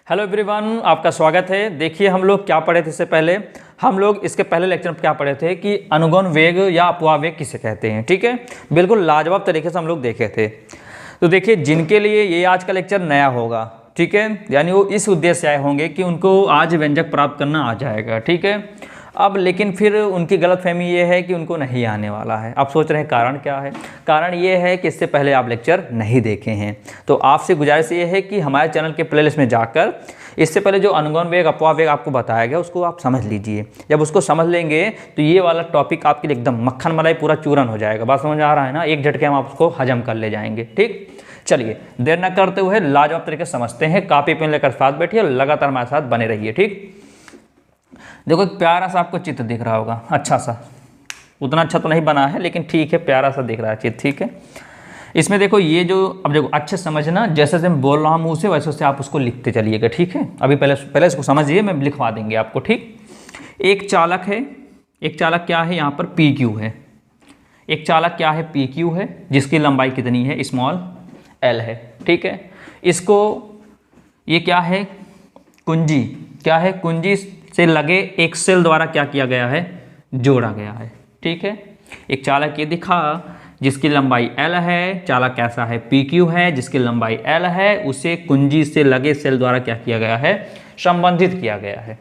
Hello everyone, आपका स्वागत है। देखिए हम लोग क्या पढ़े थे इससे पहले। हम लोग इसके पहले लेक्चर में क्या पढ़े थे कि अनुगौण वेग या अपवाह वेग किसे कहते हैं। ठीक है, बिल्कुल लाजवाब तरीके से हम लोग देखे थे। तो देखिए जिनके लिए ये आज का लेक्चर नया होगा, ठीक है, यानी वो इस उद्देश्य से आए होंगे कि उनको आज व्यंजक प्राप्त करना आ जाएगा। ठीक है, अब लेकिन फिर उनकी गलतफहमी ये है कि उनको नहीं आने वाला है। आप सोच रहे हैं कारण क्या है। कारण ये है कि इससे पहले आप लेक्चर नहीं देखे हैं। तो आपसे गुजारिश ये है कि हमारे चैनल के प्लेलिस्ट में जाकर इससे पहले जो अनुगौण वेग अपवाह वेग आपको बताया गया उसको आप समझ लीजिए। जब उसको समझ लेंगे तो ये वाला टॉपिक आपके लिए एकदम मक्खन मलाई पूरा चूरन हो जाएगा। बात समझ आ रहा है ना, एक झटके हम आपको हजम कर ले जाएंगे। ठीक, चलिए देर न करते हुए लाजवाब तरीके से समझते हैं। कॉपी पेन लेकर साथ बैठिए और लगातार हमारे साथ बने रहिए। ठीक, देखो एक प्यारा सा आपको चित्र दिख रहा होगा, अच्छा सा, उतना अच्छा तो नहीं बना है लेकिन ठीक है, प्यारा सा दिख रहा है चित्र। ठीक है, इसमें देखो ये जो, अब देखो अच्छे समझना, जैसे जैसे मैं बोल रहा हूँ मुँह से वैसे वैसे आप उसको लिखते चलिएगा। ठीक है, अभी पहले इसको समझिए, मैं लिखवा देंगे आपको। ठीक, एक चालक है, एक चालक क्या है यहाँ पर पी क्यू है। एक चालक क्या है पी क्यू है, जिसकी लंबाई कितनी है स्मॉल एल है। ठीक है, इसको ये क्या है कुंजी, क्या है कुंजी से लगे एक सेल द्वारा क्या किया गया है, जोड़ा गया है। ठीक है, एक चालक ये दिखा जिसकी लंबाई L है, चालक कैसा है PQ है जिसकी लंबाई L है, उसे कुंजी से लगे सेल द्वारा क्या किया गया है, संबंधित किया गया है,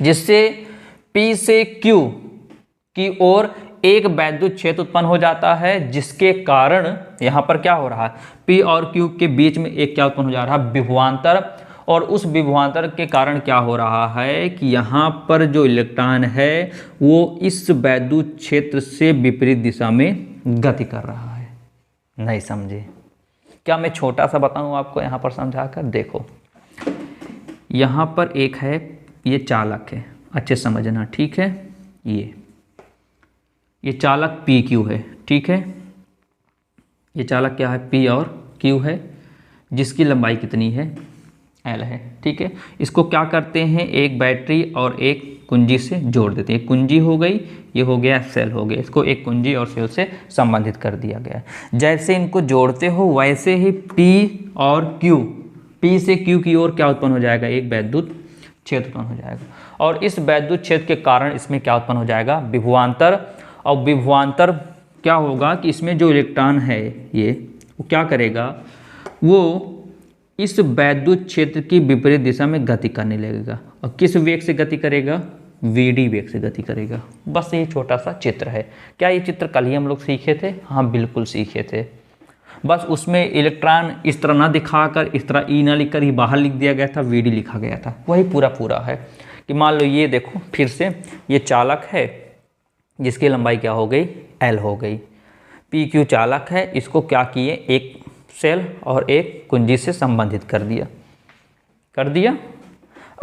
जिससे P से Q की ओर एक वैद्युत क्षेत्र उत्पन्न हो जाता है, जिसके कारण यहाँ पर क्या हो रहा है, P और Q के बीच में एक क्या उत्पन्न हो जा रहा है, विभवांतर। और उस विभवांतर के कारण क्या हो रहा है कि यहाँ पर जो इलेक्ट्रॉन है वो इस वैद्युत क्षेत्र से विपरीत दिशा में गति कर रहा है। नहीं समझे क्या? मैं छोटा सा बताऊँ आपको यहाँ पर समझाकर। देखो यहाँ पर एक है, ये चालक है, अच्छे समझना। ठीक है, ये चालक पी क्यू है। ठीक है, ये चालक क्या है पी और क्यू है, जिसकी लंबाई कितनी है एल है। ठीक है, इसको क्या करते हैं, एक बैटरी और एक कुंजी से जोड़ देते हैं। कुंजी हो गई, ये हो गया सेल हो गया, इसको एक कुंजी और सेल से संबंधित कर दिया गया। जैसे इनको जोड़ते हो वैसे ही पी और क्यू, पी से क्यू की ओर क्या उत्पन्न हो जाएगा, एक वैद्युत क्षेत्र उत्पन्न हो जाएगा। और इस वैद्युत क्षेत्र के कारण इसमें क्या उत्पन्न हो जाएगा, विभवांतर। और विभवांतर क्या होगा कि इसमें जो इलेक्ट्रॉन है ये वो क्या करेगा, वो इस वैद्युत क्षेत्र की विपरीत दिशा में गति करने लगेगा। और किस वेग से गति करेगा, वीडी वेग से गति करेगा। बस यही छोटा सा चित्र है। क्या ये चित्र कल ही हम लोग सीखे थे? हाँ बिल्कुल सीखे थे। बस उसमें इलेक्ट्रॉन इस तरह ना दिखाकर, इस तरह ई ना लिखकर ही बाहर लिख दिया गया था, वीडी लिखा गया था। वही पूरा है कि मान लो ये देखो फिर से, ये चालक है जिसकी लंबाई क्या हो गई, एल हो गई। पी क्यू चालक है, इसको क्या किए, एक सेल और एक कुंजी से संबंधित कर दिया।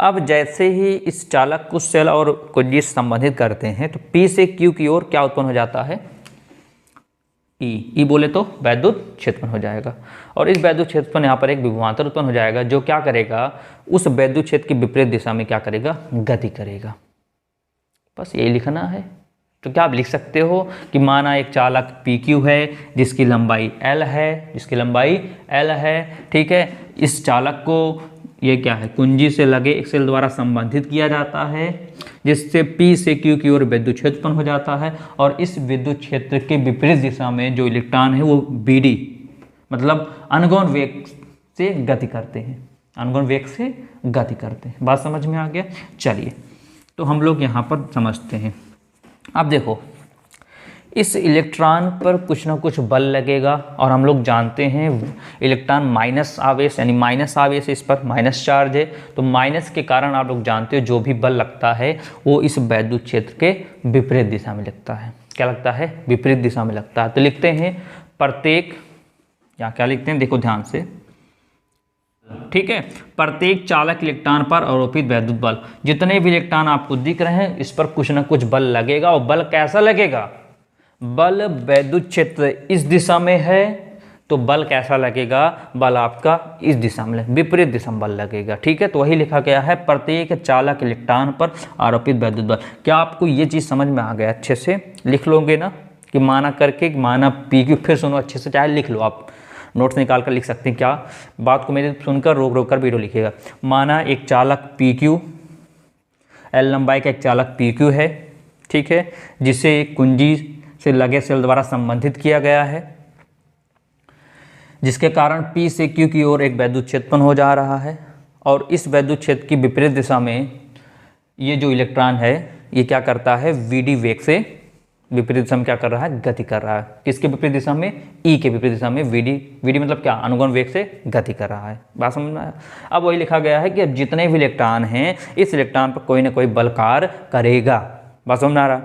अब जैसे ही इस चालक को सेल और कुंजी से संबंधित करते हैं तो P से Q की ओर क्या उत्पन्न हो जाता है, E बोले तो वैद्युत क्षेत्र हो जाएगा। और इस वैद्युत क्षेत्र पर यहाँ पर एक विभवांतर उत्पन्न हो जाएगा, जो क्या करेगा, उस वैद्युत क्षेत्र की विपरीत दिशा में क्या करेगा, गति करेगा। बस यही लिखना है। तो क्या आप लिख सकते हो कि माना एक चालक PQ है जिसकी लंबाई L है, ठीक है, इस चालक को ये क्या है, कुंजी से लगे एक सेल द्वारा संबंधित किया जाता है, जिससे P से Q की ओर विद्युत क्षेत्र उत्पन्न हो जाता है। और इस विद्युत क्षेत्र के विपरीत दिशा में जो इलेक्ट्रॉन है वो BD मतलब अनुगौण वेग से गति करते हैं, अनुगौण वेग से गति करते हैं। बात समझ में आ गया? चलिए तो हम लोग यहाँ पर समझते हैं। अब देखो इस इलेक्ट्रॉन पर कुछ ना कुछ बल लगेगा, और हम लोग जानते हैं इलेक्ट्रॉन माइनस आवेश, यानी माइनस आवेश, इस पर माइनस चार्ज है। तो माइनस के कारण आप लोग जानते हो जो भी बल लगता है वो इस वैद्युत क्षेत्र के विपरीत दिशा में लगता है। क्या लगता है, विपरीत दिशा में लगता है। तो लिखते हैं प्रत्येक, या क्या लिखते हैं, देखो ध्यान से, ठीक है, प्रत्येक चालक इलेक्ट्रॉन पर आरोपित वैद्युत बल, जितने भी इलेक्ट्रॉन आपको दिख रहे हैं इस पर कुछ ना कुछ बल लगेगा। और बल कैसा लगेगा, बल वैद्युत क्षेत्र इस दिशा में है तो बल कैसा लगेगा, बल आपका इस दिशा में, विपरीत दिशा में बल लगेगा। ठीक है, तो वही लिखा गया है, प्रत्येक चालक इलेक्ट्रॉन पर आरोपित वैद्युत बल। क्या आपको ये चीज़ समझ में आ गया? अच्छे से लिख लोगे ना, कि माना करके, माना PQ, फिर सुनो अच्छे से, चाहे लिख लो आप, नोट्स निकाल कर लिख सकते हैं। क्या बात को मेरे सुनकर रोक रोक कर वीडियो लिखिएगा। माना एक चालक PQ, L लंबाई का एक चालक PQ है, ठीक है, जिसे एक कुंजी से लगे सेल द्वारा संबंधित किया गया है, जिसके कारण P से Q की ओर एक वैद्युत क्षेत्र उत्पन्न हो जा रहा है, और इस वैद्युत क्षेत्र की विपरीत दिशा में ये जो इलेक्ट्रॉन है ये क्या करता है, VD वेग से विपरीत दिशा में क्या कर रहा है, गति कर रहा है। किसके विपरीत दिशा में, E के विपरीत दिशा में। VD मतलब क्या, अनुगमन वेग से गति कर रहा है। बात समझ में आया। अब वही लिखा गया है कि अब जितने भी इलेक्ट्रॉन हैं इस इलेक्ट्रॉन पर कोई ना कोई बल कार्य करेगा। बात समझ में आ रहा।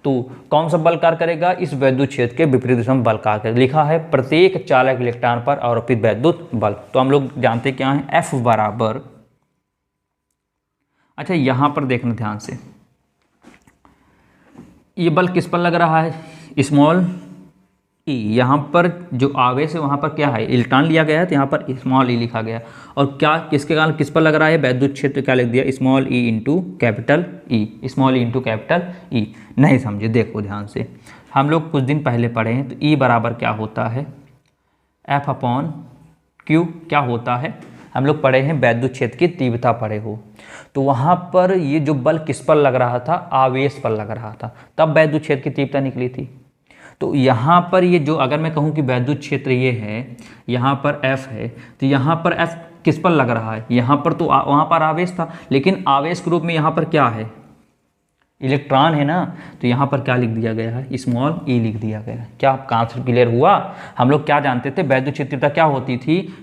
तो कौन सा बल कार्य करेगा, इस वैद्युत क्षेत्र के विपरीत दिशा में बल कार्य करेगा। लिखा है प्रत्येक चालक इलेक्ट्रॉन पर आरोपित वैद्युत बल। तो हम लोग जानते क्या है, F बराबर, अच्छा यहाँ पर देखना ध्यान से, ये बल किस पर लग रहा है, स्मॉल e। यहाँ पर जो आवेश है वहाँ पर क्या है, इलेक्ट्रॉन लिया गया है, तो यहाँ पर स्मॉल e लिखा गया। और क्या किसके कारण किस पर लग रहा है, वैद्युत क्षेत्र क्या लिख दिया, small e into capital E, small E into capital E. नहीं समझे, देखो ध्यान से, हम लोग कुछ दिन पहले पढ़े हैं। तो E बराबर क्या होता है, F अपॉन Q। क्या होता है, हम लोग पढ़े हैं वैद्युत क्षेत्र की तीव्रता पढ़े हो, तो वहाँ पर ये जो बल किस पर लग रहा था, आवेश पर लग रहा था, तब वैद्युत क्षेत्र की तीव्रता निकली थी। तो यहाँ पर ये जो, अगर मैं कहूँ कि वैद्युत क्षेत्र ये है, यहाँ पर F है, तो यहाँ पर F किस पर लग रहा है, यहाँ पर तो वहाँ पर आवेश था, लेकिन आवेश के रूप में यहाँ पर क्या है, इलेक्ट्रॉन है ना, तो यहाँ पर क्या लिख दिया गया है, स्मॉल e लिख दिया गया है। क्या कॉन्सेप्ट क्लियर हुआ। हम लोग क्या जानते थे, वैद्युत क्षेत्र तीव्रता क्या होती थी,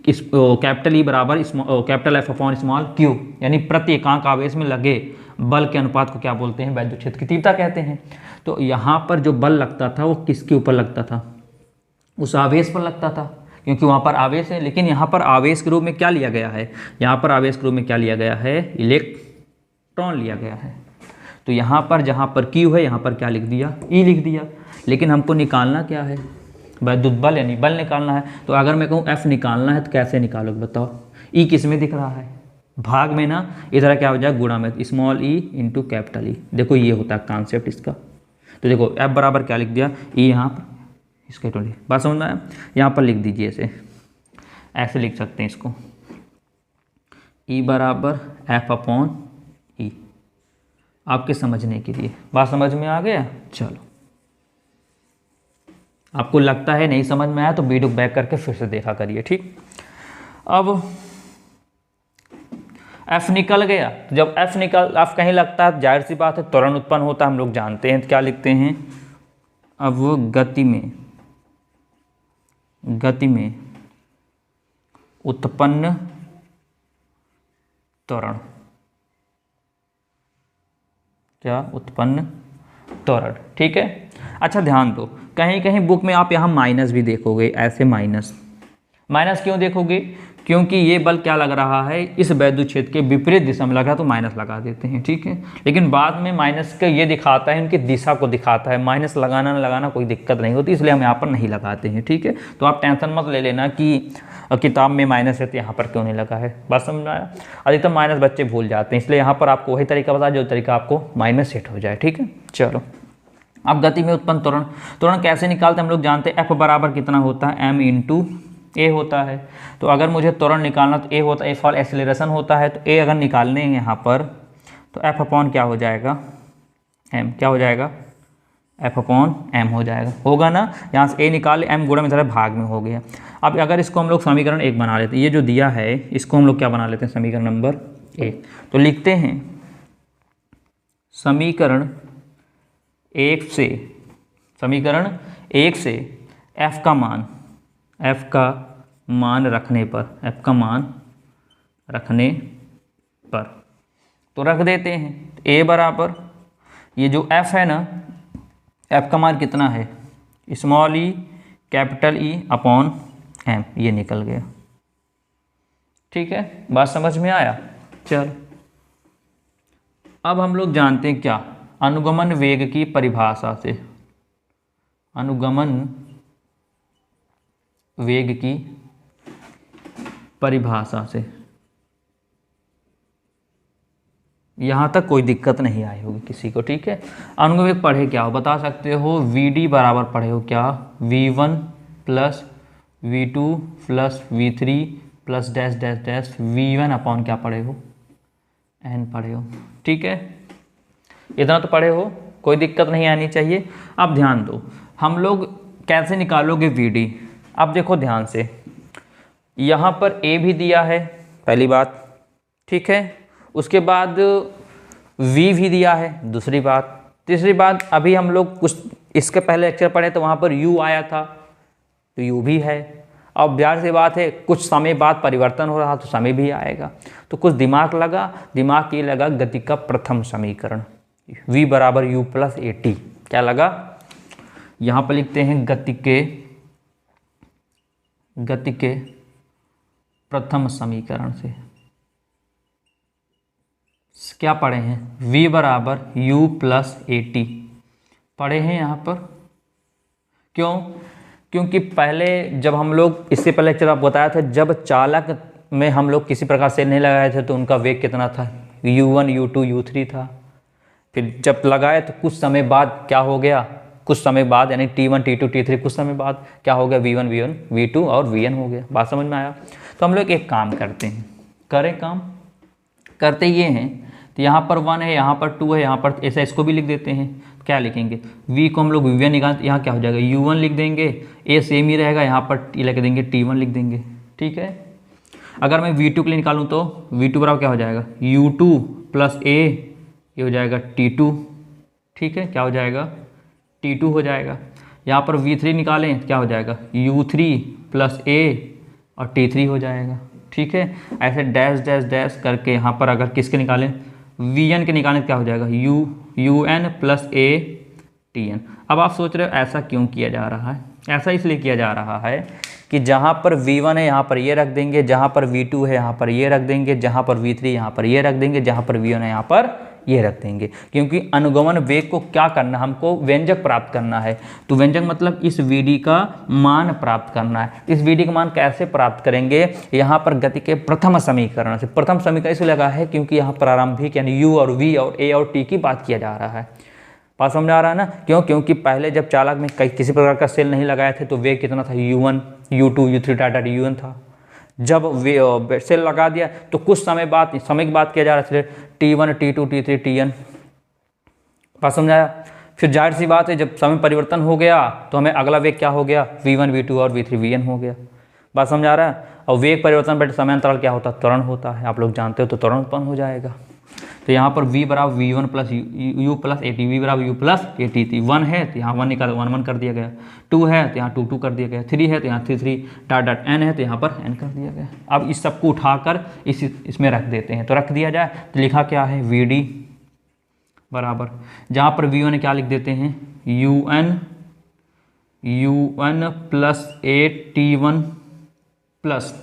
इस कैपिटल E बराबर capital F upon small Q, यानी प्रति एकांक आवेश में लगे बल के अनुपात को क्या बोलते हैं, वैद्युत क्षेत्र की तीव्रता कहते हैं। तो यहाँ पर जो बल लगता था वो किसके ऊपर लगता था, उस आवेश पर लगता था, क्योंकि वहाँ पर आवेश है। लेकिन यहाँ पर आवेश के रूप में क्या लिया गया है, यहाँ पर आवेश के रूप में क्या लिया गया है, इलेक्ट्रॉन लिया गया है। तो यहाँ पर जहाँ पर Q है यहाँ पर क्या लिख दिया, E लिख दिया। लेकिन हमको निकालना क्या है, वैद्युत बल, यानी बल निकालना है। तो अगर मैं कहूँ F निकालना है तो कैसे निकालोगे बताओ, E किस में दिख रहा है, भाग में ना, इधर क्या हो जाएगा, गुणा में, small e into capital E. देखो ये होता है कॉन्सेप्ट इसका। तो देखो F बराबर क्या लिख दिया, E यहाँ पर, इसके 20, बात समझ में आया। यहाँ पर लिख दीजिए, ऐसे लिख सकते हैं इसको, E बराबर F अपॉन ई, आपके समझने के लिए। बात समझ में आ गया। चलो, आपको लगता है नहीं समझ में आया तो वीडियो बैक करके फिर से देखा करिए, ठीक। अब F निकल गया, तो जब F कहीं लगता है जाहिर सी बात है त्वरण उत्पन्न होता है, हम लोग जानते हैं। तो क्या लिखते हैं, अब वो गति में उत्पन्न त्वरण, क्या उत्पन्न त्वरण, ठीक है। अच्छा ध्यान दो, कहीं कहीं बुक में आप यहाँ माइनस भी देखोगे, ऐसे माइनस क्यों देखोगे, क्योंकि ये बल क्या लग रहा है, इस वैद्युत क्षेत्र के विपरीत दिशा में लगा, तो माइनस लगा देते हैं, ठीक है। लेकिन बाद में माइनस का ये दिखाता है, इनकी दिशा को दिखाता है, माइनस लगाना न लगाना कोई दिक्कत नहीं होती, इसलिए हम यहाँ पर नहीं लगाते हैं, ठीक है। तो आप टेंशन मत ले लेना कि किताब में माइनस है तो यहाँ पर क्यों नहीं लगा है। बात समझ में आया। अधिकतर माइनस बच्चे भूल जाते हैं, इसलिए यहाँ पर आपको वही तरीका बता जो तरीका आपको माइनस सेट हो जाए, ठीक है। चलो, अब गति में उत्पन्न त्वरण कैसे निकालते हैं, हम लोग जानते हैं। F बराबर कितना होता है, m इंटू ए होता है। तो अगर मुझे त्वरण निकालना तो ए होता है, ए फॉर एक्सेलरेशन होता है। तो ए अगर निकालने हैं यहाँ पर, तो F अपॉन क्या हो जाएगा, m, क्या हो जाएगा, F अपॉन m हो जाएगा, होगा ना। यहाँ से a निकाले, m गुणा में इधर भाग में हो गया। अब अगर इसको हम लोग समीकरण 1 बना लेते हैं, ये जो दिया है इसको हम लोग क्या बना लेते हैं, समीकरण नंबर 1। तो लिखते हैं समीकरण 1 से F का मान रखने पर, तो रख देते हैं a बराबर, ये जो F है ना, F का मान कितना है, small e capital E upon m, ये निकल गया, ठीक है। बात समझ में आया। चल, अब हम लोग जानते हैं क्या, अनुगमन वेग की परिभाषा से, अनुगमन वेग की परिभाषा से, यहाँ तक कोई दिक्कत नहीं आई होगी किसी को, ठीक है। अनुगमन वेग पढ़े क्या हो, बता सकते हो, Vd बराबर पढ़े हो क्या, V1 plus V2 plus V3 plus dash dash dash V1 upon क्या पढ़े हो, n पढ़े हो। ठीक है, इतना तो पढ़े हो, कोई दिक्कत नहीं आनी चाहिए। अब ध्यान दो, हम लोग कैसे निकालोगे VD। अब देखो ध्यान से, यहाँ पर A भी दिया है पहली बात, ठीक है, उसके बाद V भी दिया है दूसरी बात, तीसरी बात अभी हम लोग कुछ इसके पहले लेक्चर पढ़े तो वहाँ पर U आया था तो U भी है। अब बिहार से बात है, कुछ समय बाद परिवर्तन हो रहा तो समय भी आएगा। तो कुछ दिमाग लगा, दिमाग ये लगा गति का प्रथम समीकरण V बराबर U प्लस AT। क्या लगा, यहाँ पर लिखते हैं गति के प्रथम समीकरण से क्या पढ़े हैं, V बराबर U प्लस AT पढ़े हैं यहाँ पर। क्यों, क्योंकि पहले जब हम लोग, इससे पहले लेक्चर आप बताया था, जब चालक में हम लोग किसी प्रकार से नहीं लगाए थे तो उनका वेग कितना था, U1 U2 U3 था। फिर जब लगाए तो कुछ समय बाद क्या हो गया, कुछ समय बाद यानी T1 T2 T3 कुछ समय बाद क्या हो गया, V1 V1 V2 और Vn हो गया। बात समझ में आया। तो हम लोग एक काम करते हैं, करें काम, करते ये हैं, तो यहाँ पर 1 है, यहाँ पर 2 है, यहाँ पर ऐसा इसको भी लिख देते हैं। क्या लिखेंगे, V को हम लोग V1 निकाल, यहाँ क्या हो जाएगा U1 लिख देंगे, A सेम ही रहेगा, यहाँ पर लिख देंगे T1 लिख देंगे। ठीक है, अगर मैं V2 के लिए निकालूँ तो V2 बराबर क्या हो जाएगा, U2 प्लस A, ये हो जाएगा T2। ठीक है, क्या हो जाएगा, T2 हो जाएगा। यहाँ पर V3 निकालें क्या हो जाएगा, U3 प्लस A और T3 हो जाएगा। ठीक है, ऐसे डैश डैश डैश करके यहाँ पर अगर किसके निकालें, Vn के निकालें क्या हो जाएगा, UN प्लस A Tn। अब आप सोच रहे हो ऐसा क्यों किया जा रहा है, ऐसा इसलिए किया जा रहा है कि जहाँ पर V1 है यहाँ पर ये रख देंगे, जहाँ पर V2 है यहाँ पर ये रख देंगे, जहाँ पर V3 यहाँ पर ये रख देंगे, जहाँ पर V1 है यहाँ पर ये रख देंगे। क्योंकि अनुगमन वेग को क्या करना, हमको व्यंजक प्राप्त करना है। तो व्यंजक मतलब इस VD का मान प्राप्त करना है। इस VD का मान कैसे प्राप्त करेंगे, यहाँ पर गति के प्रथम समीकरण से। प्रथम समीकरण इसलिए लगा है क्योंकि यहाँ प्रारंभिक यानी U और V और A और T की बात किया जा रहा है। बात समझ आ रहा है ना, क्यों, क्योंकि पहले जब चालक में किसी प्रकार का सेल नहीं लगाए थे तो वेग कितना था, U1 U2 U3 data UN था। जब सेल लगा दिया तो कुछ समय के बाद किया जा रहा है T1 T2 T3 Tn। बात समझाया। फिर जाहिर सी बात है, जब समय परिवर्तन हो गया तो हमें अगला वेग क्या हो गया, V1 V2 और V3 Vn हो गया। बात समझ आ रहा है। और वेग परिवर्तन पर समय अंतराल क्या होता है, त्वरण होता है, आप लोग जानते हो, तो त्वरण उत्पन्न हो जाएगा। तो यहाँ पर V बराबर V1 plus U plus AT, V बराबर U प्लस AT थी। 1 है तो यहाँ 1 निकाल 1 1 कर दिया गया, 2 है तो यहाँ 2 2 कर दिया गया, 3 है तो यहाँ 3 3 डॉट डॉट n है तो यहाँ पर n कर दिया गया। अब इस सबको उठाकर इसमें रख देते हैं। तो रख दिया जाए तो लिखा क्या है, VD बराबर, जहाँ पर V1 है क्या लिख देते हैं, UN plus AT1 plus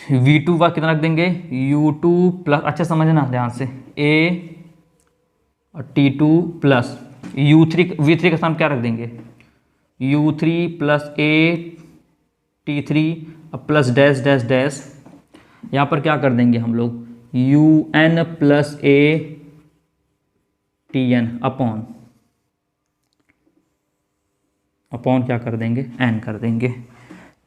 V2 का कितना रख देंगे, U2 प्लस, अच्छा समझना ध्यान से, A और T2 प्लस V3 का स्थान क्या रख देंगे, U3 plus A T3 plus dash dash dash. यहाँ पर क्या कर देंगे हम लोग, UN plus A Tn upon क्या कर देंगे, n कर देंगे।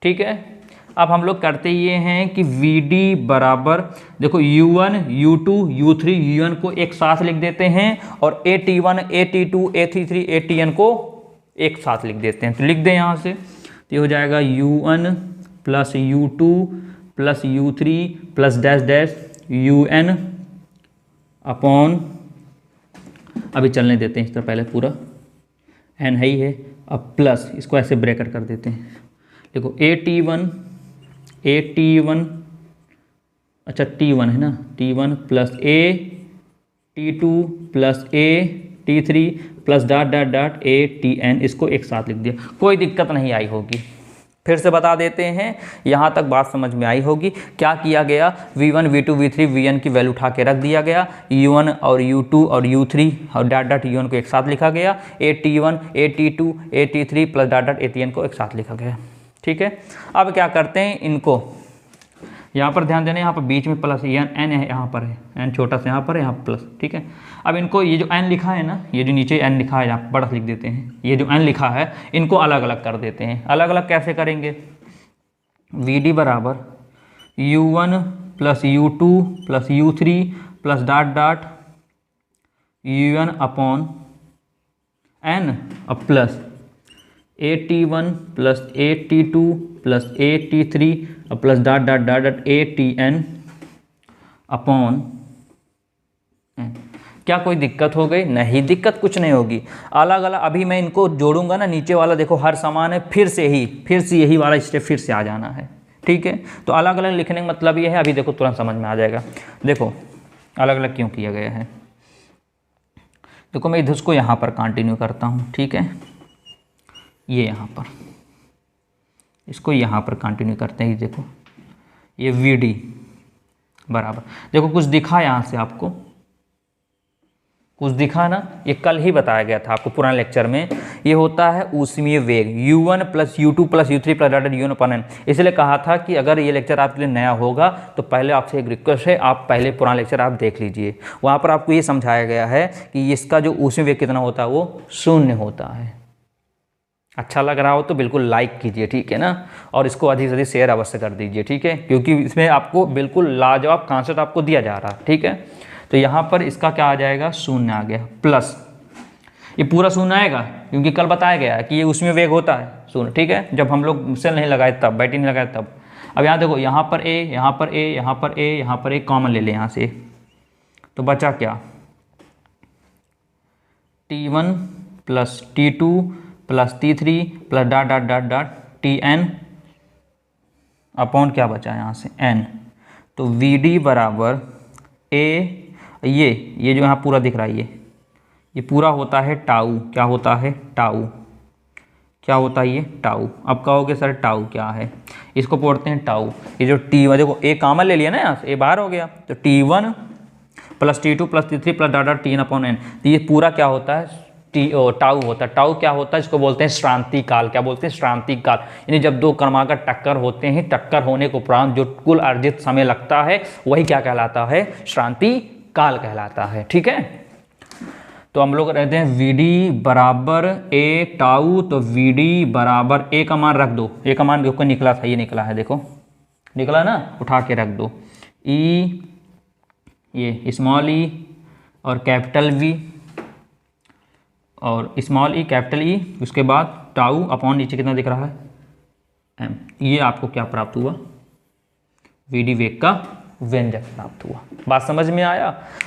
ठीक है, अब हम लोग करते ये हैं कि VD बराबर, देखो U1 U2 U3 UN को एक साथ लिख देते हैं और AT1 AT2 AT3 ATN को एक साथ लिख देते हैं। तो लिख दें यहाँ से, तो ये हो जाएगा UN plus U2 plus U3 plus dash dash UN upon, अभी चलने देते हैं इस तरह, पहले पूरा n है ही है, अब प्लस इसको ऐसे ब्रैकेट कर देते हैं। देखो AT1 अच्छा T1 है ना, T1 plus A T2 plus A T3 plus dot dot dot ATN, इसको एक साथ लिख दिया। कोई दिक्कत नहीं आई होगी। फिर से बता देते हैं, यहाँ तक बात समझ में आई होगी। क्या किया गया, V1 V2 V3 Vn की वैल्यू उठा के रख दिया गया, U1 और U2 और U3 और डॉट डॉट UN को एक साथ लिखा गया, AT1 AT2 AT3 plus dot dot ATN को एक साथ लिखा गया। ठीक है, अब क्या करते हैं, इनको यहाँ पर ध्यान देना, यहाँ पर बीच में प्लस एन है, यहाँ पर है एन छोटा सा, यहाँ पर है, यहाँ पर प्लस, ठीक है। अब इनको ये जो एन लिखा है ना, ये जो नीचे एन लिखा है यहाँ बड़ा लिख देते हैं, ये जो एन लिखा है इनको अलग अलग कर देते हैं। अलग अलग कैसे करेंगे, वी डी बराबर u1 plus u2 plus u3 plus dot dot u1 upon n अब plus at1 plus at2 plus at3 और plus dot dot dot dot atn upon n। क्या कोई दिक्कत हो गई? नहीं, दिक्कत कुछ नहीं होगी। अलग अलग अभी मैं इनको जोड़ूंगा ना, नीचे वाला देखो हर समान है, फिर से यही वाला स्टेप फिर से आ जाना है, ठीक है। तो अलग अलग लिखने का मतलब ये है, अभी देखो तुरंत समझ में आ जाएगा। देखो अलग अलग क्यों किया गया है। देखो मैं इधर को यहाँ पर कंटिन्यू करता हूँ, ठीक है, ये यहाँ पर इसको यहाँ पर कंटिन्यू करते हैं। देखो ये वी डी बराबर, देखो कुछ दिखा यहाँ से आपको, कुछ दिखा ना, ये कल ही बताया गया था आपको पुराने लेक्चर में। ये होता है ऊष्मीय वेग u1 plus u2 plus u3 plus dot u1 upon n। इसलिए कहा था कि अगर ये लेक्चर आपके लिए नया होगा तो पहले आपसे एक रिक्वेस्ट है, आप पहले पुराना लेक्चर आप देख लीजिए। वहाँ पर आपको ये समझाया गया है कि इसका जो ऊष्मीय वेग कितना होता है, वो 0 होता है। अच्छा लग रहा हो तो बिल्कुल लाइक कीजिए, ठीक है ना, और इसको अधिक से अधिक शेयर अवश्य कर दीजिए, ठीक है, क्योंकि इसमें आपको बिल्कुल लाजवाब कॉन्सेप्ट आपको दिया जा रहा है, ठीक है। तो यहाँ पर इसका क्या आ जाएगा, 0 आ गया, प्लस ये पूरा 0 आएगा क्योंकि कल बताया गया है कि ये उसमें वेग होता है 0, ठीक है। जब हम लोग सेल नहीं लगाए तब, बैटरी नहीं लगाए तब। अब यहाँ देखो, यहाँ पर ए, यहाँ पर ए, यहाँ पर ए, यहाँ पर ए कॉमन ले लें यहाँ से, तो बचा क्या, T1 plus T2 plus T3 plus dot dot dot dot Tn upon क्या बचा यहाँ से n। तो Vd बराबर ए, ये जो यहाँ पूरा दिख रहा है, ये पूरा होता है टाउ। क्या होता है, टाउ। क्या होता है ये, टाउ। अब कहोगे सर टाउ क्या है, इसको पढ़ते हैं टाउ। ये जो T1, देखो ए कॉमन ले लिया ना यहाँ से, ए बाहर हो गया, तो T1 plus T2 plus T3 plus dot dot Tn upon n। तो ये पूरा क्या होता है, टाउ होता है। टाउ क्या होता है, इसको बोलते हैं श्रांति काल। क्या बोलते हैं, श्रांति काल। यानी जब दो क्रमांक टक्कर होते हैं, टक्कर होने के उपरांत जो कुल अर्जित समय लगता है वही क्या कहलाता है, श्रांति काल कहलाता है, ठीक है। तो हम लोग रहते हैं Vd बराबर ए टाउ, तो Vd बराबर ए का मान रख दो, ए का मान देखो निकला था, ये निकला है, देखो निकला ना, उठा के रख दो। ई, ये स्मॉल ई और कैपिटल वी और स्मॉल ई कैपिटल ई, उसके बाद टाउ अपॉन नीचे कितना दिख रहा है, एम। ये आपको क्या प्राप्त हुआ, Vd वेग का व्यंजक प्राप्त हुआ। बात समझ में आया।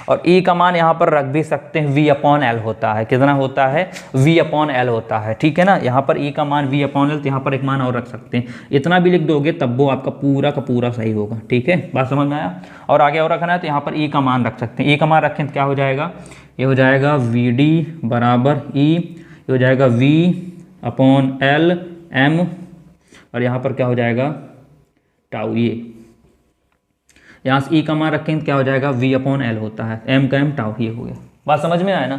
और ई का मान यहाँ पर रख भी सकते हैं, v अपॉन एल होता है। कितना होता है, v अपॉन एल होता है, ठीक है ना। यहाँ पर ई का मान v अपॉन एल, तो यहाँ पर एक मान और रख सकते हैं। इतना भी लिख दोगे तब वो आपका पूरा का पूरा सही होगा, ठीक है। बात समझ में आया। और आगे और रखना है तो यहाँ पर ई का मान रख सकते हैं। ई का मान रखें तो क्या हो जाएगा, ये हो जाएगा Vd बराबर ई, ये हो जाएगा v अपॉन एल एम, और यहाँ पर क्या हो जाएगा टाउ। ये यहाँ से ई का मान रखें तो क्या हो जाएगा, v अपॉन एल होता है, m का m टाउ, ये हो गया। बात समझ में आया ना।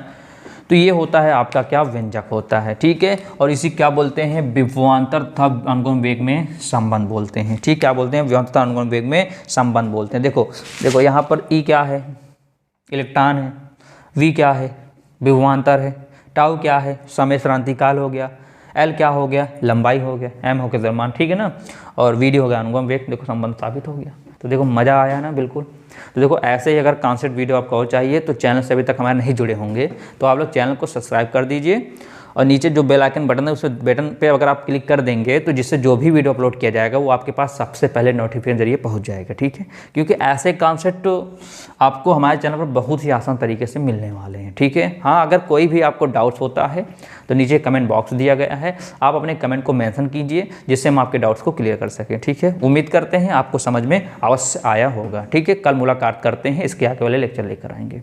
तो ये होता है आपका क्या, व्यंजक होता है, ठीक है। और इसी क्या बोलते हैं, विभवांतर तथा अनुगमन वेग में संबंध बोलते हैं, ठीक। क्या बोलते हैं, विभवांतर तथा अनुगमन वेग में संबंध बोलते हैं। देखो देखो यहाँ पर ई क्या है, इलेक्ट्रॉन है, v क्या है, विभवांतर है, टाउ क्या है, समय श्रांति काल हो गया, l क्या हो गया, लंबाई हो गया, m हो गया द्रव्यमान, ठीक है ना, और Vd हो गया अनुगमन वेग। देखो संबंध साबित हो गया। तो देखो मज़ा आया ना, बिल्कुल। तो देखो ऐसे ही अगर कॉन्सेप्ट वीडियो आपको और चाहिए तो चैनल से अभी तक हमारे नहीं जुड़े होंगे तो आप लोग चैनल को सब्सक्राइब कर दीजिए, और नीचे जो बेल आइकन बटन है उस बटन पे अगर आप क्लिक कर देंगे तो जिससे जो भी वीडियो अपलोड किया जाएगा वो आपके पास सबसे पहले नोटिफिकेशन जरिए पहुंच जाएगा, ठीक है। क्योंकि ऐसे कॉन्सेप्ट आपको हमारे चैनल पर बहुत ही आसान तरीके से मिलने वाले हैं, ठीक है। हाँ, अगर कोई भी आपको डाउट्स होता है तो नीचे कमेंट बॉक्स दिया गया है, आप अपने कमेंट को मेंशन कीजिए जिससे हम आपके डाउट्स को क्लियर कर सकें, ठीक है। उम्मीद करते हैं आपको समझ में अवश्य आया होगा, ठीक है। कल मुलाकात करते हैं, इसके आगे वाले लेक्चर लेकर आएंगे।